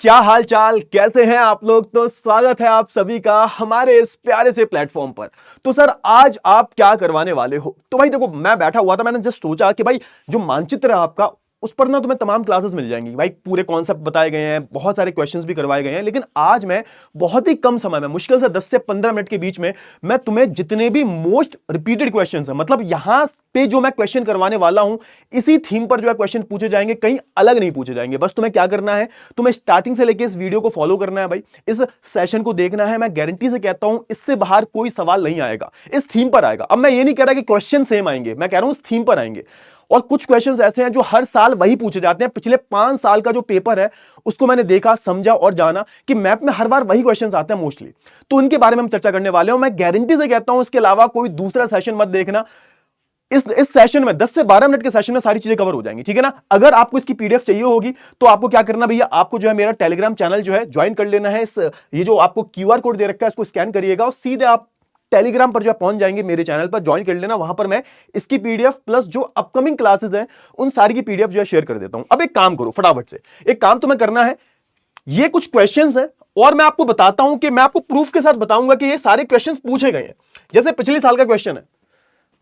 क्या हाल चाल, कैसे हैं आप लोग। तो स्वागत है आप सभी का हमारे इस प्यारे से प्लेटफॉर्म पर। तो सर आज आप क्या करवाने वाले हो। तो भाई देखो, मैं बैठा हुआ था, मैंने जस्ट सोचा कि भाई जो मानचित्र है आपका, उस पर ना तुम्हें तमाम क्लासेस मिल जाएंगी भाई। पूरे कॉन्सेप्ट बताए गए हैं, बहुत सारे क्वेश्चंस भी करवाए गए हैं। लेकिन आज मैं बहुत ही कम समय में, मुश्किल से 10 से 15 मिनट के बीच में, मैं तुम्हें जितने भी मोस्ट रिपीटेड क्वेश्चंस हैं, मतलब यहां पे जो मैं क्वेश्चन करवाने वाला हूं, इसी थीम पर जो है क्वेश्चन पूछे जाएंगे, कहीं अलग नहीं पूछे जाएंगे। बस तुम्हें क्या करना है, तुम्हें स्टार्टिंग से लेकर इस वीडियो को फॉलो करना है भाई, इस सेशन को देखना है। मैं गारंटी से कहता हूं इससे बाहर कोई सवाल नहीं आएगा, इस थीम पर आएगा। अब मैं ये नहीं कह रहा कि क्वेश्चन सेम आएंगे, मैं कह रहा हूं इस थीम पर आएंगे। और कुछ क्वेश्चंस ऐसे हैं जो हर साल वही पूछे जाते हैं। पिछले 5 साल का जो पेपर है उसको मैंने देखा, समझा और जाना कि मैप में हर बार वही क्वेश्चंस आते हैं मोस्टली। तो उनके बारे में हम चर्चा करने वाले हैं। मैं गारंटी से कहता हूं इसके अलावा कोई दूसरा सेशन मत देखना। इस सेशन में 10 से 12 मिनट के सेशन में सारी चीजें कवर हो जाएंगी, ठीक है ना। अगर आपको इसकी पीडीएफ चाहिए होगी तो आपको क्या करना भैया, आपको जो है मेरा टेलीग्राम चैनल जो है ज्वाइन कर लेना है। ये जो आपको क्यूआर कोड दे रखा है इसको स्कैन करिएगा और सीधे आप टेलीग्राम पर जो है पहुंच जाएंगे, मेरे चैनल पर ज्वाइन कर लेना। वहां पर मैं इसकी पीडीएफ प्लस जो अपकमिंग क्लासेस हैं उन सारी की पीडीएफ जो है शेयर कर देता हूं। अब एक काम करो, फटाफट से एक काम तुम्हें करना है। ये कुछ क्वेश्चंस हैं और मैं आपको बताता हूं कि मैं आपको प्रूफ के साथ बताऊंगा कि ये सारे क्वेश्चंस पूछे गए हैं। जैसे पिछले साल का क्वेश्चन है,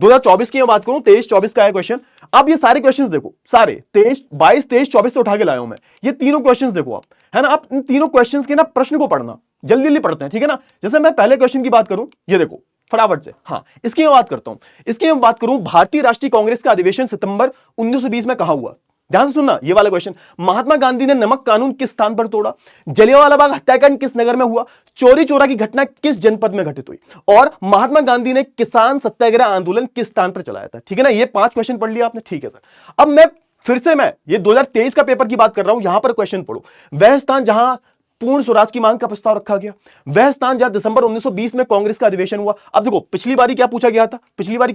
2024 की मैं बात करूं, 23-24 का है क्वेश्चन। अब ये सारे क्वेश्चंस देखो, सारे 23, 22, 23, 24 से उठा के लाया हूं मैं। ये तीनों क्वेश्चंस देखो आप, है ना। आप इन तीनों क्वेश्चंस के ना प्रश्न को पढ़ना, जल्दी जल्दी पढ़ते हैं, ठीक है ना। जैसे मैं पहले क्वेश्चन की बात करूं, ये देखो फटाफट से। हाँ, इसकी मैं बात करता हूं। इसकी मैं बात करूं, भारतीय राष्ट्रीय कांग्रेस का अधिवेशन सितंबर 1920 में कहां हुआ। ध्यान से सुनना ये वाला क्वेश्चन। महात्मा गांधी ने नमक कानून किस स्थान पर तोड़ा। जलियांवाला बाग हत्याकांड किस नगर में हुआ। चोरी चोरा की घटना किस जनपद में घटित हुई। और महात्मा गांधी ने किसान सत्याग्रह आंदोलन किस स्थान पर चलाया था। ठीक है ना, ये 5 क्वेश्चन पढ़ लिया आपने, ठीक है सर। अब मैं फिर से मैं ये 2023 का पेपर की बात कर रहा हूं। यहां पर क्वेश्चन पढ़ो, वह स्थान जहां पूर्ण स्वराज की मांग का प्रस्ताव रखा गया, वह स्थान जहां दिसंबर 1920 में कांग्रेस का अधिवेशन हुआ। अब देखो पिछली बारी क्या पूछा गया था, पिछली बारी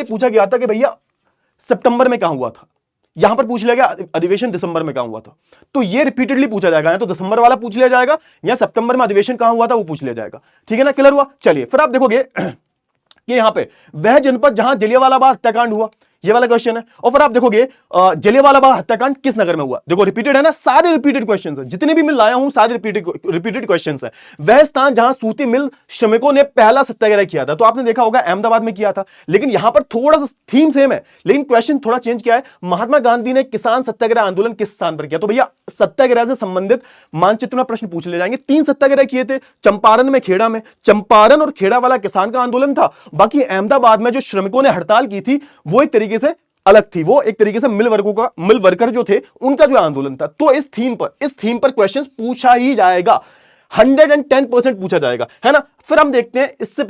पूछा गया था कि भैया सितंबर में क्या हुआ था। यहां पर पूछ लिया गया अधिवेशन दिसंबर में कहां हुआ था। तो ये रिपीटेडली पूछा जाएगा, या तो दिसंबर वाला पूछ लिया जाएगा या सितंबर में अधिवेशन कहां हुआ था वो पूछ लिया जाएगा। ठीक है ना, क्लियर हुआ। चलिए फिर आप देखोगे कि यहां पे वह जनपद जहां जलियांवाला बाग हत्याकांड हुआ, ये वाला क्वेश्चन है। और फिर आप देखोगे जलियांवाला बाग हत्याकांड किस नगर में हुआ। देखो रिपीटेड है ना, सारे रिपीटेड क्वेश्चंस हैं, जितने भी मैं लाया हूं सारे रिपीटेड क्वेश्चंस हैं। वह स्थान जहां सूती मिल श्रमिकों ने पहला सत्याग्रह किया था, तो आपने देखा होगा अहमदाबाद में किया था। लेकिन यहां पर थोड़ा सा थीम सेम है, लेकिन क्वेश्चन थोड़ा चेंज किया है। महात्मा गांधी ने किसान सत्याग्रह आंदोलन किस स्थान पर किया। तो भैया सत्याग्रह से संबंधित मानचित्र में प्रश्न पूछ ले जाएंगे। 3 सत्याग्रह किए थे, चंपारण में, खेड़ा में। चंपारण और खेड़ा वाला किसान का आंदोलन था, बाकी अहमदाबाद में जो श्रमिकों ने हड़ताल की थी वो एक तरीके से अलग थी। वो एक तरीके से मिल वर्कर जो थे उनका जो आंदोलन था। तो इस थीम पर क्वेश्चंस पूछा ही जाएगा, 110% पूछा जाएगा, है ना। फिर हम देखते हैं उससे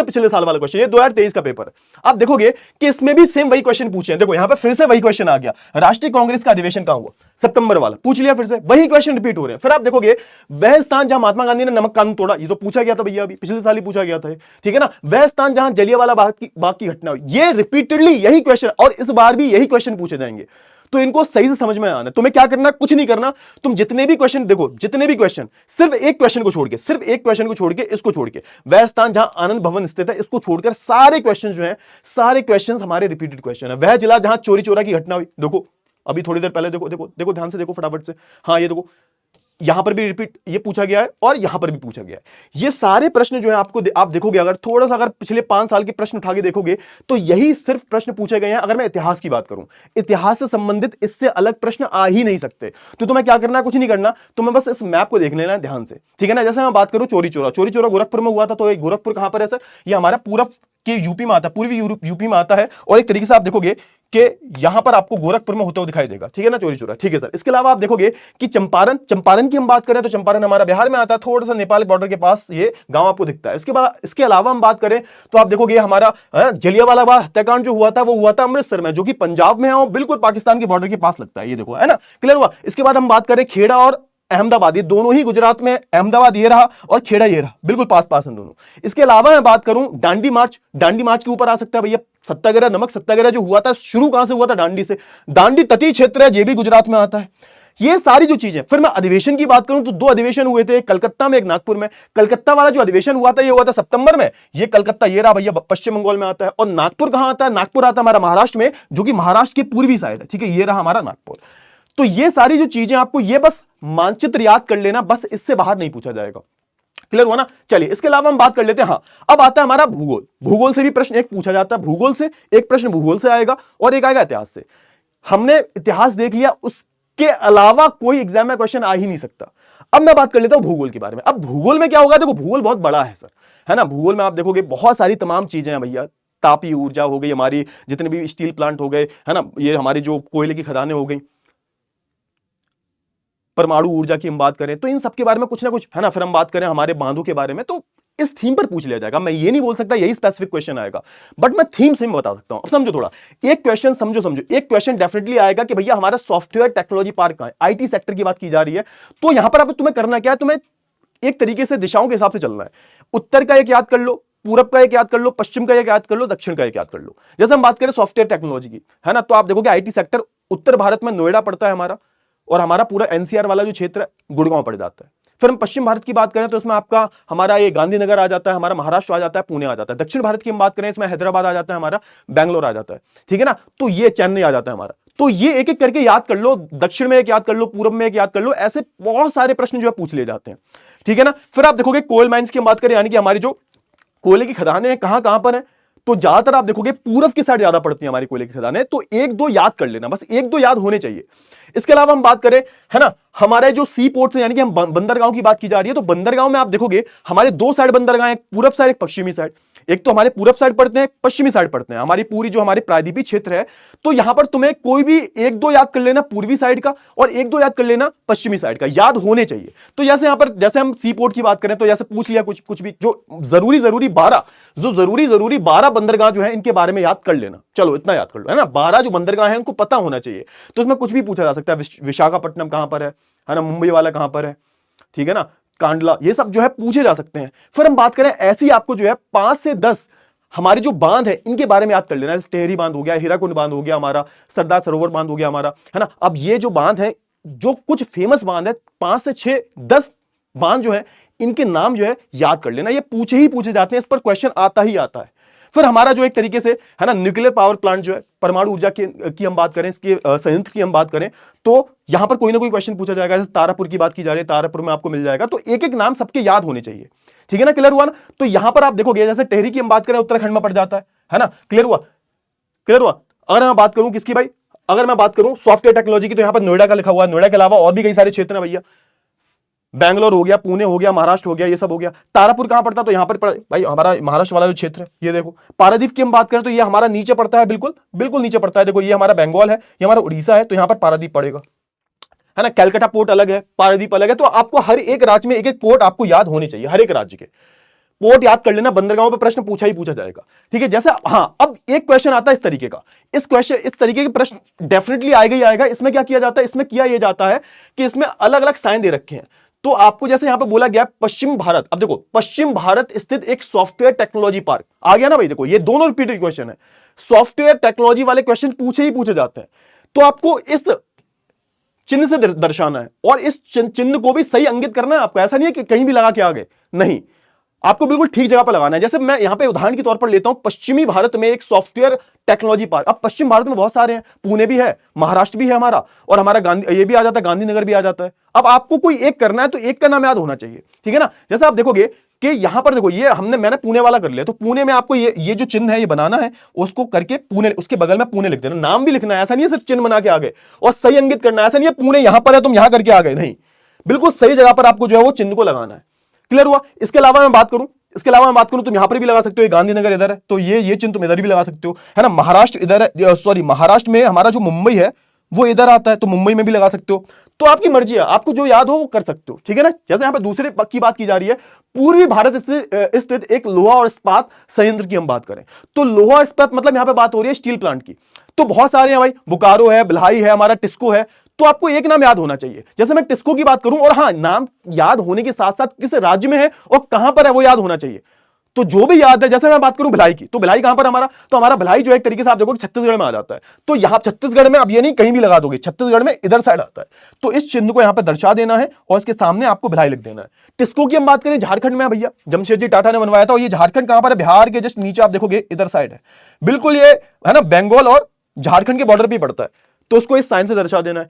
पिछले साल वाला क्वेश्चन, ये 2023 का पेपर है। आप देखोगे कि इसमें भी सेम वही क्वेश्चन पूछे हैं। देखो यहां पे फिर से वही क्वेश्चन आ गया, राष्ट्रीय कांग्रेस का अधिवेशन कहां हुआ, सितंबर वाला पूछ लिया, फिर से वही क्वेश्चन रिपीट हो रहे हैं। फिर आप देखोगे वह स्थान जहां महात्मा गांधी ने नमक कानून तोड़ा, ये तो पूछा गया था भैया, अभी पिछले साल ही पूछा गया था, ठीक है ना। वह स्थान जहां जलियांवाला बाग की घटना हुई, ये रिपीटेडली यही क्वेश्चन, और इस बार भी यही क्वेश्चन पूछे जाएंगे। तो इनको सही से समझ में आना। तुम्हें क्या करना, कुछ नहीं करना। तुम जितने भी क्वेश्चन देखो, जितने भी क्वेश्चन, सिर्फ एक क्वेश्चन को छोड़ के, इसको छोड़ के, वह स्थान जहां आनंद भवन स्थित है, इसको छोड़कर सारे क्वेश्चन जो हैं, सारे क्वेश्चन हमारे रिपीटेड क्वेश्चन है। वह जिला जहां चोरी चोरा की घटना हुई, देखो अभी थोड़ी देर पहले, देखो ध्यान से देखो फटाफट से। हाँ ये देखो, यहां पर भी रिपीट ये पूछा गया है और यहां पर भी पूछा गया है। ये सारे प्रश्न जो है आप देखोगे, अगर थोड़ा सा अगर पिछले 5 साल के प्रश्न उठा के देखोगे तो यही सिर्फ प्रश्न पूछे गए हैं। अगर मैं इतिहास की बात करूं, इतिहास से संबंधित इससे अलग प्रश्न आ ही नहीं सकते। तो तुम्हें क्या करना है, कुछ नहीं करना, तुम्हें बस इस मैप को देख लेना है ध्यान से, ठीक है ना। जैसे मैं बात करूं चोरी चोरा गोरखपुर में हुआ था, तो गोरखपुर कहां पर है सर, ये हमारा पूरब के यूपी में आता है, पूर्वी यूपी में आता है। और एक तरीके से आप देखोगे कि यहां पर आपको गोरखपुर में होता हुआ दिखाई देगा, ठीक है ना, चोरी चोरा, ठीक है सर। इसके अलावा आप देखोगे कि चंपारण की हम बात करें तो चंपारण हमारा बिहार में आता है, थोड़ा सा नेपाल बॉर्डर के पास ये गांव आपको दिखता है। इसके अलावा हम बात करें तो आप देखोगे हमारा जलियांवाला बाग हत्याकांड जो हुआ था वो हुआ था अमृतसर में, जो कि पंजाब में है और बिल्कुल पाकिस्तान के बॉर्डर के पास लगता है, ये देखो, है ना, क्लियर हुआ। इसके बाद हम बात करें खेड़ा और अहमदाबाद, ये दोनों ही गुजरात में, अहमदाबाद ये रहा और खेड़ा ये रहा, बिल्कुल पास पास हैं दोनों। इसके अलावा मैं बात करूं दांडी मार्च के ऊपर आ सकता है भैया सत्याग्रह, नमक सत्याग्रह जो हुआ था, शुरू कहां से हुआ था, दांडी से। दांडी तटीय क्षेत्र है, ये भी गुजरात में आता है। ये सारी जो चीजें। फिर मैं अधिवेशन की बात करूं तो 2 अधिवेशन हुए थे, कलकत्ता में, एक नागपुर में। कलकत्ता वाला जो अधिवेशन हुआ था ये हुआ था सितंबर में, ये कलकत्ता ये रहा भैया, पश्चिम बंगाल में आता है। और नागपुर कहां आता है, नागपुर आता है हमारा महाराष्ट्र में, जो कि महाराष्ट्र की पूर्वी साइड है, ठीक है, ये रहा हमारा नागपुर। तो ये सारी जो चीजें आपको ये बस मानचित्र याद कर लेना, बस इससे बाहर नहीं पूछा जाएगा। क्लियर हुआ ना? चलिए इसके अलावा हम बात कर लेते हैं। हाँ, अब आता है हमारा भूगोल। भूगोल से भी प्रश्न एक पूछा जाता है, भूगोल से एक प्रश्न भूगोल से आएगा और एक आएगा इतिहास से। हमने इतिहास देख लिया, उसके अलावा कोई एग्जाम में क्वेश्चन आ ही नहीं सकता। अब मैं बात कर लेता हूं भूगोल के बारे में। अब भूगोल में क्या होगा? देखो भूगोल बहुत बड़ा है सर, है ना। भूगोल में आप देखोगे बहुत सारी तमाम चीजें हैं भैया। तापीय ऊर्जा हो गई, हमारी जितने भी स्टील प्लांट हो गए, है ना, ये हमारी जो कोयले की खदानें हो गई, परमाणु ऊर्जा की हम बात करें तो इन सब के बारे में कुछ ना कुछ, है ना। फिर हम बात करें हमारे बांधों के बारे में, तो इस थीम पर पूछ लिया जाएगा। मैं ये नहीं बोल सकता यही स्पेसिफिक क्वेश्चन आएगा, बट मैं थीम से बता सकता हूं। अब समझो थोड़ा, एक क्वेश्चन समझो, एक क्वेश्चन डेफिनेटली आएगा कि भैया हमारा सॉफ्टवेयर टेक्नोलॉजी पार्क कहां है। आईटी सेक्टर की बात की जा रही है, तो यहां पर अब तुम्हें करना क्या है, तुम्हें एक तरीके से दिशाओं के हिसाब से चलना है। उत्तर का एक याद कर लो, पूरब का एक याद कर लो, पश्चिम का एक याद कर लो, दक्षिण का एक याद कर लो। जैसे हम बात करें सॉफ्टवेयर टेक्नोलॉजी की, है ना, तो आप देखोगे आईटी सेक्टर उत्तर भारत में नोएडा पड़ता है हमारा, और हमारा पूरा एनसीआर वाला जो क्षेत्र है गुड़गांव पड़ जाता है। फिर हम पश्चिम भारत की बात करें तो इसमें आपका हमारा ये गांधीनगर आ जाता है, हमारा महाराष्ट्र आ जाता है, पुणे आ जाता है। दक्षिण भारत की हम बात करें, इसमें हैदराबाद आ जाता है, हमारा बैंगलोर आ जाता है, ठीक है ना। तो ये चेन्नई आ जाता है हमारा। तो ये एक एक करके याद कर लो, दक्षिण में एक याद कर लो, पूर्व में एक याद कर लो, ऐसे बहुत सारे प्रश्न जो है पूछ लिए जाते हैं, ठीक है ना। फिर आप देखोगे कोल माइंस की हम बात करें, यानी कि हमारी जो कोयले की खदानें हैं कहां कहां पर है, तो ज्यादातर आप देखोगे पूरब की साइड ज्यादा पड़ती है हमारी कोयले की खदानें। तो एक दो याद कर लेना, बस एक दो याद होने चाहिए। इसके अलावा हम बात करें, है ना, हमारे जो सी पोर्ट्स हैं, यानी कि हम बंदरगांव की बात की जा रही है, तो बंदरगांव में आप देखोगे हमारे दो साइड बंदरगाह, एक पूरब साइड एक पश्चिमी साइड। एक तो हमारे पूरब साइड पड़ते हैं, पश्चिमी साइड पड़ते हैं, हमारी पूरी जो हमारे प्रायद्वीपीय क्षेत्र है। तो यहां पर तुम्हें कोई भी एक दो याद कर लेना पूर्वी साइड का, और एक दो याद कर लेना पश्चिमी साइड का, याद होने चाहिए। तो जैसे यहां पर जैसे हम सी पोर्ट की बात करें, तो जैसे पूछ लिया कुछ कुछ भी जो जरूरी 12 बंदरगाह जो है इनके बारे में याद कर लेना। चलो इतना याद कर लो, है ना। 12 जो बंदरगाह है उनको पता होना चाहिए। तो इसमें कुछ भी पूछा जा सकता है, विशाखापट्टनम कहां पर है ना, मुंबई वाला कहां पर है, ठीक है ना, कांडला, ये सब जो है पूछे जा सकते हैं। फिर हम बात करें ऐसी आपको जो है 5 से 10 हमारे जो बांध है इनके बारे में याद कर लेना। जैसे टेहरी बांध हो गया, हीराकुंड बांध हो गया, हमारा सरदार सरोवर बांध हो गया हमारा, है ना। अब ये जो बांध है, जो कुछ फेमस बांध है, 5 से 6 10 बांध जो है इनके नाम जो है याद कर लेना। ये पूछे ही पूछे जाते हैं, इस पर क्वेश्चन आता ही आता है। फिर हमारा जो एक तरीके से, है ना, न्यूक्लियर पावर प्लांट जो है, परमाणु ऊर्जा की हम बात करें, इसके संयंत्र की हम बात करें, तो यहां पर कोई ना कोई क्वेश्चन पूछा जाएगा। जैसे तारापुर की बात की जा रही है, तारापुर में आपको मिल जाएगा। तो एक एक नाम सबके याद होने चाहिए, ठीक है ना। क्लियर हुआ ना? तो यहां पर आप देखोगे जैसे टेहरी की हम बात करें, उत्तराखंड में पड़ जाता है ना। क्लियर हुआ? क्लियर हुआ? अगर मैं बात करूं किसकी भाई, अगर मैं बात करूं सॉफ्टवेयर टेक्नोलॉजी की, तो यहां पर नोएडा का लिखा हुआ है। नोएडा के अलावा और भी कई सारे क्षेत्र हैं भैया, बैंगलोर हो गया, पुणे हो गया, महाराष्ट्र हो गया, ये सब हो गया। तारापुर कहां पड़ता? तो यहां पर भाई हमारा महाराष्ट्र वाला जो क्षेत्र है, ये देखो। पारादीप की हम बात करें तो ये हमारा नीचे पड़ता है, बिल्कुल बिल्कुल नीचे पड़ता है। देखो ये हमारा बंगाल है, ये हमारा उड़ीसा है, तो यहां पर पारादीप पड़ेगा, है ना। कलकत्ता पोर्ट अलग है, पारादीप अलग है। तो आपको हर एक राज्य में एक एक पोर्ट आपको याद होने चाहिए, हर एक राज्य के पोर्ट याद कर लेना। बंदरगाहों पे प्रश्न पूछा ही पूछा जाएगा, ठीक है। जैसे हाँ, अब एक क्वेश्चन आता है इस तरीके का, इस तरीके के प्रश्न डेफिनेटली आएगा ही आएगा। इसमें क्या किया जाता है, इसमें किया यह जाता है कि इसमें अलग अलग साइन दे रखे हैं। तो आपको जैसे यहां पे बोला गया पश्चिम भारत, अब देखो पश्चिम भारत स्थित एक सॉफ्टवेयर टेक्नोलॉजी पार्क आ गया ना भाई। देखो ये दोनों रिपीटेड क्वेश्चन है, सॉफ्टवेयर टेक्नोलॉजी वाले क्वेश्चन पूछे ही पूछे जाते हैं। तो आपको इस चिन्ह से दर्शाना है, और इस चिन्ह को भी सही अंकित करना है आपको। ऐसा नहीं है कि कहीं भी लगा के आ गए, नहीं, आपको बिल्कुल ठीक जगह पर लगाना है। जैसे मैं यहां पे उदाहरण के तौर पर लेता हूं, पश्चिमी भारत में एक सॉफ्टवेयर टेक्नोलॉजी पार्क। अब पश्चिम भारत में बहुत सारे हैं, पुणे भी है, महाराष्ट्र भी है हमारा, और हमारा गांधी ये भी आ जाता है, गांधीनगर भी आ जाता है। अब आपको कोई एक करना है तो एक का नाम याद होना चाहिए, ठीक है ना। जैसे आप देखोगे कि यहां पर देखो, ये मैंने पुणे वाला कर लिया, तो पुणे में आपको ये जो चिन्ह है ये बनाना है, उसको करके पुणे, उसके बगल में पुणे लिख देना। नाम भी लिखना है, ऐसा नहीं है सिर्फ चिन्ह बना के आ गए और सही अंकित करना है। ऐसा नहीं है पुणे यहां पर है तुम यहां करके आ गए, नहीं, बिल्कुल सही जगह पर आपको जो है वो चिन्ह को लगाना है। क्लियर हुआ? इसके अलावा मैं बात करूं, तुम यहां पर भी लगा सकते हो, गांधीनगर इधर है तो ये चिन्ह तुम इधर भी लगा सकते हो, है ना। महाराष्ट्र इधर है, सॉरी महाराष्ट्र में हमारा जो मुंबई है वो इधर आता है, तो मुंबई में भी लगा सकते हो। तो आपकी मर्जी है, आपको जो याद हो वो कर सकते हो, ठीक है ना। जैसे यहां पर दूसरे की बात की जा रही है, पूर्वी भारत स्थित एक लोहा और इस्पात संयंत्र की हम बात करें, तो लोहा इस्पात मतलब यहां पे बात हो रही है स्टील प्लांट की। तो बहुत सारे हैं भाई, बोकारो है, भिलाई है, हमारा टिस्को है। तो आपको एक नाम याद होना चाहिए। जैसे मैं टिस्को की बात करूं, और हां, नाम याद होने के साथ साथ किस राज्य में है और कहां पर है वो याद होना चाहिए। तो जो भी याद है, जैसे मैं बात करूं भिलाई की, तो भिलाई कहां पर हमारा, तो हमारा भिलाई जो एक तरीके से आप देखोगे छत्तीसगढ़ में आ जाता है। तो यहां छत्तीसगढ़ में, अब ये नहीं कहीं भी लगा दोगे, छत्तीसगढ़ में इधर साइड आता है। तो इस चिन्ह को यहां पर दर्शा देना है और इसके सामने आपको भिलाई लिख देना है। टिस्को की हम बात करें, झारखंड में भैया, जमशेदजी टाटा ने बनवाया था। और ये झारखंड कहां पर है, बिहार के जस्ट नीचे आप देखोगे इधर साइड है, बिल्कुल ये, है ना, बंगाल और झारखंड के बॉर्डर पर पड़ता है। तो उसको इस साइन से दर्शा देना है।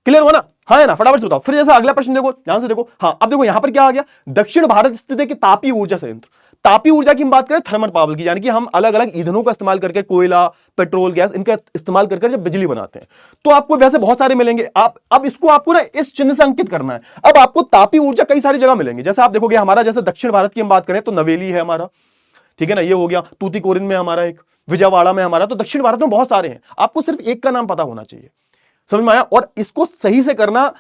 क्लियर हुआ ना? हाँ है ना? फटाफट से बताओ। फिर जैसा अगला प्रश्न देखो, ध्यान से देखो। हाँ, अब देखो यहां पर क्या आ गया, दक्षिण भारत स्थित है कि तापीय ऊर्जा संयंत्र। तापीय ऊर्जा की हम बात करें थर्मल पावर की, यानी कि हम अलग अलग ईंधनों का इस्तेमाल करके, कोयला, पेट्रोल, गैस, इनका इस्तेमाल करके जब बिजली बनाते हैं, तो आपको वैसे बहुत सारे मिलेंगे। आप अब इसको आपको ना इस चिन्ह से अंकित करना है। अब आपको तापीय ऊर्जा कई सारी जगह मिलेंगे। जैसे आप देखोगे हमारा, जैसे दक्षिण भारत की हम बात करें तो नवेली है हमारा, ठीक है ना, ये हो गया। तूतीकोरिन में हमारा एक, विजयवाड़ा में हमारा। तो दक्षिण भारत में बहुत सारे हैं, आपको सिर्फ एक का नाम पता होना चाहिए। समझ में आया? और इसको सही से करना,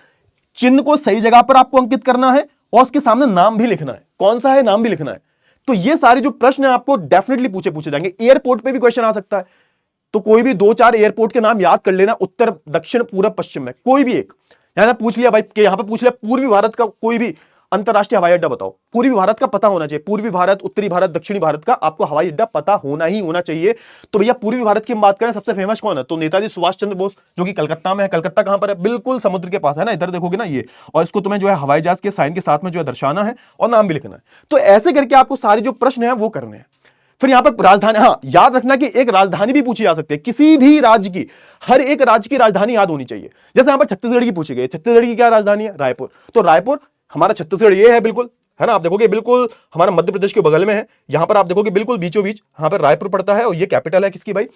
चिन्ह को सही जगह पर आपको अंकित करना है और उसके सामने नाम भी लिखना है। कौन सा है, नाम भी लिखना है। तो ये सारे जो प्रश्न है आपको डेफिनेटली पूछे जाएंगे। एयरपोर्ट पे भी क्वेश्चन आ सकता है, तो कोई भी 2-4 एयरपोर्ट के नाम याद कर लेना, उत्तर, दक्षिण, पूरब, पश्चिम में कोई भी एक। यहां पूछ लिया भाई कि यहां पे पूछ लिया पूर्वी भारत का कोई भी अंतरराष्ट्रीय हवाई अड्डा बताओ, पूर्वी भारत का पता होना चाहिए। पूर्वी भारत, उत्तरी भारत, दक्षिणी भारत का आपको हवाई अड्डा पता होना ही होना चाहिए। तो भैया पूर्वी भारत की हम बात करें, सबसे फेमस कौन है, तो नेताजी सुभाष चंद्र बोस, जो कि कलकत्ता में है। कलकत्ता कहां पर है, बिल्कुल समुद्र के पास है ना, इधर देखोगे ना ये। और इसको तुम्हें जो है हवाई जहाज के साइन के साथ में जो है दर्शाना है और नाम भी लिखना है। तो ऐसे करके आपको सारे जो प्रश्न है वो करने हैं। फिर यहां पर राजधानी, हाँ याद रखना कि एक राजधानी भी पूछी जा सकती है किसी भी राज्य की। हर एक राज्य की राजधानी याद होनी चाहिए। जैसे यहां पर छत्तीसगढ़ की पूछी गई, छत्तीसगढ़ की क्या राजधानी है, रायपुर। तो रायपुर हमारा छत्तीसगढ़ ये है बिल्कुल, है ना। आप देखोगे बिल्कुल हमारा मध्य प्रदेश के बगल में है। यहां पर आप देखोगे बिल्कुल बीचों बीच यहां पर रायपुर पड़ता है, और ये कैपिटल है किसकी भाई,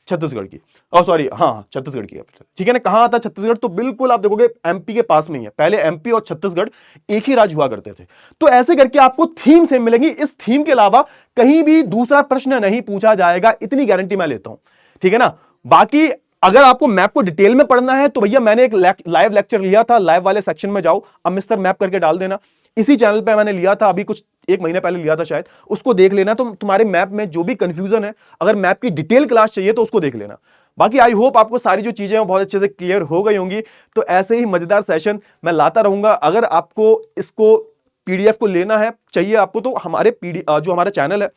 छत्तीसगढ़ की। सॉरी, हाँ छत्तीसगढ़ की कैपिटल, ठीक है ना। कहां आता है छत्तीसगढ़, तो बिल्कुल आप देखोगे एमपी के पास में ही है। पहले एमपी और छत्तीसगढ़ एक ही राज्य हुआ करते थे। तो ऐसे करके आपको थीम सेम मिलेंगी। इस थीम के अलावा कहीं भी दूसरा प्रश्न नहीं पूछा जाएगा, इतनी गारंटी मैं लेता हूं, ठीक है ना। बाकी अगर आपको मैप को डिटेल में पढ़ना है तो भैया मैंने एक लाइव लेक्चर लिया था, लाइव वाले सेक्शन में जाओ, अब मिस्टर मैप करके डाल देना। इसी चैनल पे मैंने लिया था, अभी कुछ 1 महीने पहले लिया था शायद, उसको देख लेना। तो तुम्हारे मैप में जो भी कंफ्यूजन है, अगर मैप की डिटेल क्लास चाहिए तो उसको देख लेना। बाकी आई होप आपको सारी जो चीजें हैं बहुत अच्छे से क्लियर हो गई होंगी। तो ऐसे ही मजेदार सेशन मैं लाता रहूंगा। अगर आपको इसको पीडीएफ को लेना है, चाहिए आपको, तो हमारे जो हमारा चैनल है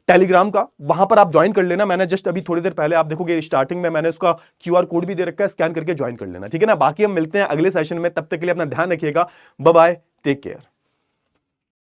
टेलीग्राम का, वहां पर आप ज्वाइन कर लेना। मैंने जस्ट अभी थोड़ी देर पहले आप देखोगे स्टार्टिंग में मैंने उसका क्यूआर कोड भी दे रखा है, स्कैन करके ज्वाइन कर लेना, ठीक है ना। बाकी हम मिलते हैं अगले सेशन में, तब तक के लिए अपना ध्यान रखिएगा। Bye bye, take care.